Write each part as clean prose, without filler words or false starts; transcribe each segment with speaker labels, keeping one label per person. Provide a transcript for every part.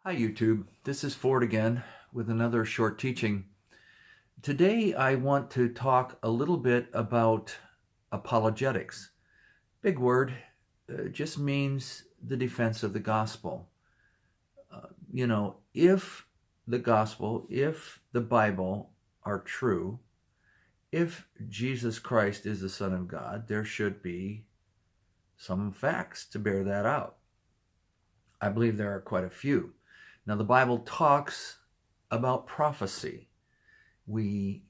Speaker 1: Hi YouTube, this is Ford again with another short teaching. Today I want to talk a little bit about apologetics. Big word, just means the defense of the gospel. If the gospel, if the Bible are true, if Jesus Christ is the Son of God, there should be some facts to bear that out. I believe there are quite a few. Now the Bible talks about prophecy. We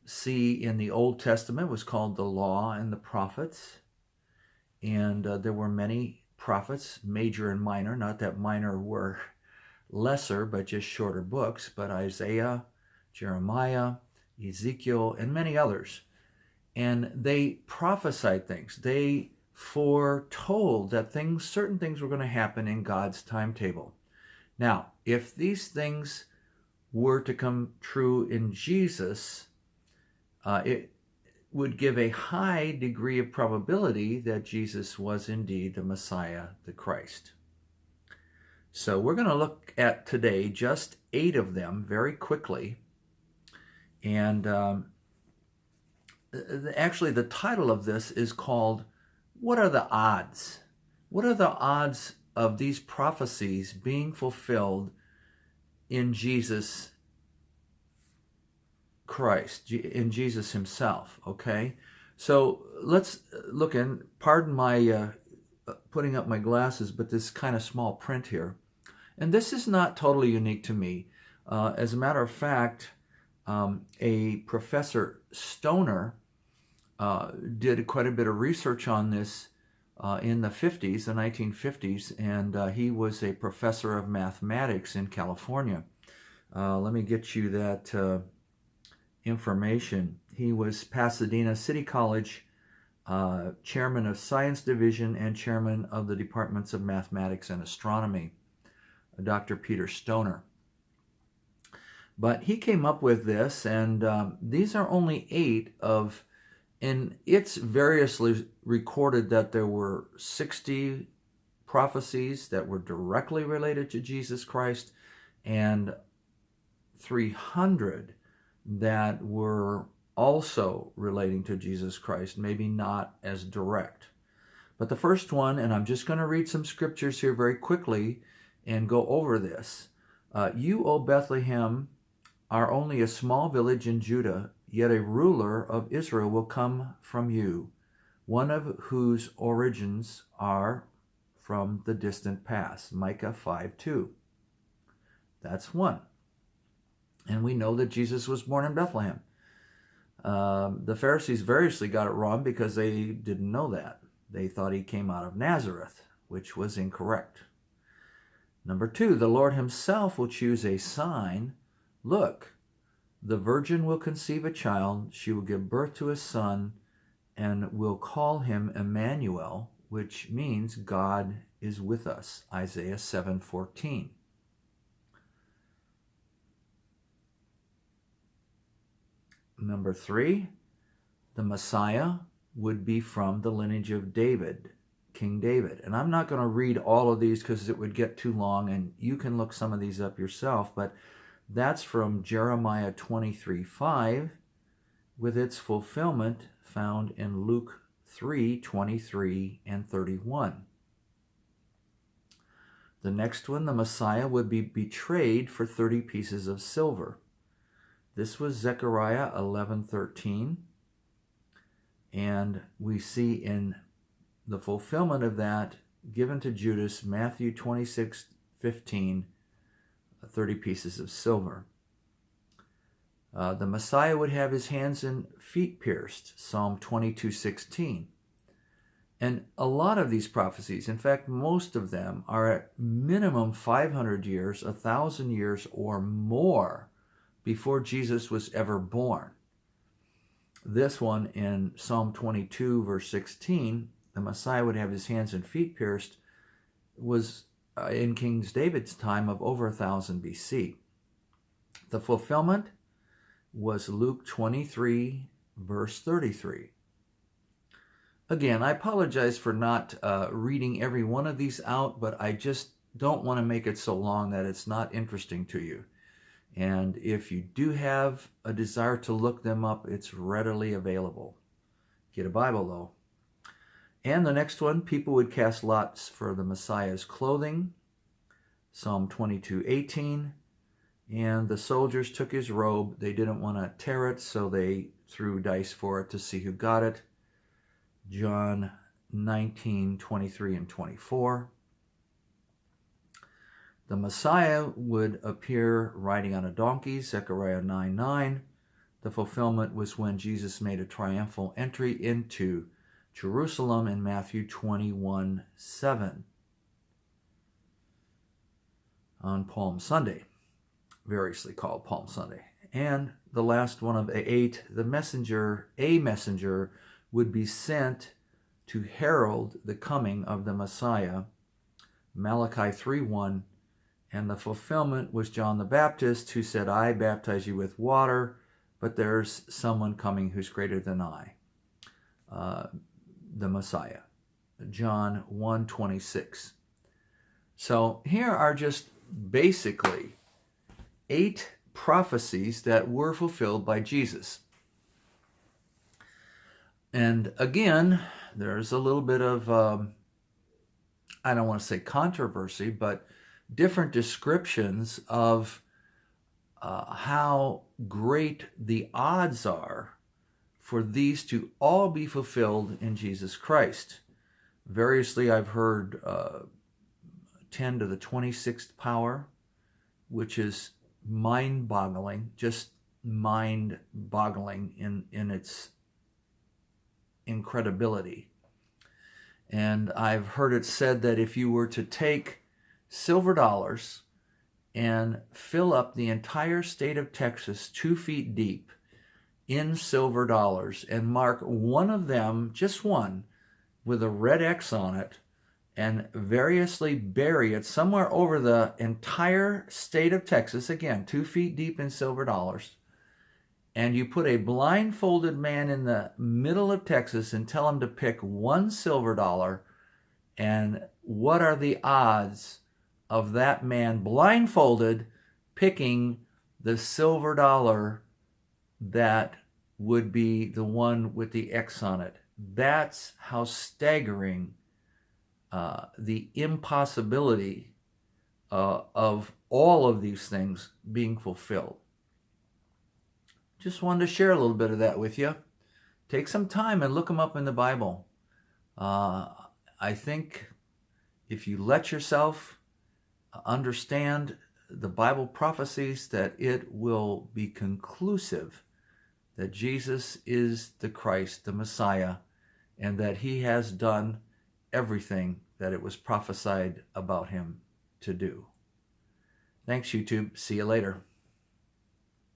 Speaker 1: see in the Old Testament was called the Law and the Prophets, and there were many prophets, major and minor. Not that minor were lesser, but just shorter books. But Isaiah, Jeremiah, Ezekiel, and many others, and they prophesied things. They foretold that certain things were going to happen in God's timetable. Now, if these things were to come true in Jesus, it would give a high degree of probability that Jesus was indeed the Messiah, the Christ. So we're going to look at today just 8 of them very quickly. And actually the title of this is called, What Are the Odds? What are the odds of these prophecies being fulfilled in Jesus Christ, in Jesus himself? Okay, so let's look in. Pardon my putting up my glasses, but this kind of small print here. And this is not totally unique to me. As a matter of fact, a Professor Stoner did quite a bit of research on this in the 50s, the 1950s, and he was a professor of mathematics in California. Let me get you that information. He was Pasadena City College chairman of Science Division and chairman of the Departments of Mathematics and Astronomy, Dr. Peter Stoner. But he came up with this, and these are only 8 of, and it's variously recorded that there were 60 prophecies that were directly related to Jesus Christ and 300 that were also relating to Jesus Christ, maybe not as direct. But the first one, and I'm just going to read some scriptures here very quickly and go over this. You, O Bethlehem, are only a small village in Judah, yet a ruler of Israel will come from you, one of whose origins are from the distant past. Micah 5:2. That's one. And we know that Jesus was born in Bethlehem. The Pharisees variously got it wrong because they didn't know that. They thought he came out of Nazareth, which was incorrect. Number 2, the Lord himself will choose a sign. Look, the virgin will conceive a child, she will give birth to a son, and will call him Emmanuel, which means God is with us. Isaiah 7:14. Number 3, the Messiah would be from the lineage of David, King David. And I'm not going to read all of these because it would get too long, and you can look some of these up yourself, but that's from Jeremiah 23:5, with its fulfillment found in Luke 3:23 and 31. The next one, the Messiah would be betrayed for 30 pieces of silver. This was Zechariah 11:13, and we see in the fulfillment of that given to Judas, Matthew 26:15, 30 pieces of silver. The Messiah would have his hands and feet pierced, Psalm 22:16. And a lot of these prophecies, in fact, most of them, are at minimum 500 years, 1,000 years, or more before Jesus was ever born. This one in Psalm 22, verse 16, the Messiah would have his hands and feet pierced, was in King David's time of over 1,000 BC. The fulfillment was Luke 23, verse 33. Again, I apologize for not reading every one of these out, but I just don't want to make it so long that it's not interesting to you. And if you do have a desire to look them up, it's readily available. Get a Bible, though. And the next one, people would cast lots for the Messiah's clothing. Psalm 22:18. And the soldiers took his robe. They didn't want to tear it, so they threw dice for it to see who got it. John 19:23 and 24. The Messiah would appear riding on a donkey, Zechariah 9:9. The fulfillment was when Jesus made a triumphal entry into Jerusalem in Matthew 21:7 on Palm Sunday, variously called Palm Sunday. And the last one of the 8, a messenger would be sent to herald the coming of the Messiah, Malachi 3:1. And the fulfillment was John the Baptist, who said, I baptize you with water, but there's someone coming who's greater than I, the Messiah. John 1:26. So here are just basically 8 prophecies that were fulfilled by Jesus. And again, there's a little bit of, I don't want to say controversy, but different descriptions of how great the odds are for these to all be fulfilled in Jesus Christ. Variously, I've heard 10 to the 26th power, which is mind-boggling, just mind-boggling in its incredibility. And I've heard it said that if you were to take silver dollars and fill up the entire state of Texas 2 feet deep in silver dollars and mark one of them, just one, with a red X on it, and variously bury it somewhere over the entire state of Texas, again, 2 feet deep in silver dollars, and you put a blindfolded man in the middle of Texas and tell him to pick one silver dollar, and what are the odds of that man blindfolded picking the silver dollar that would be the one with the X on it? That's how staggering the impossibility of all of these things being fulfilled. Just wanted to share a little bit of that with you. Take some time and look them up in the Bible. I think if you let yourself understand the Bible prophecies, that it will be conclusive that Jesus is the Christ, the Messiah, and that he has done everything that it was prophesied about him to do. Thanks, YouTube. See you later.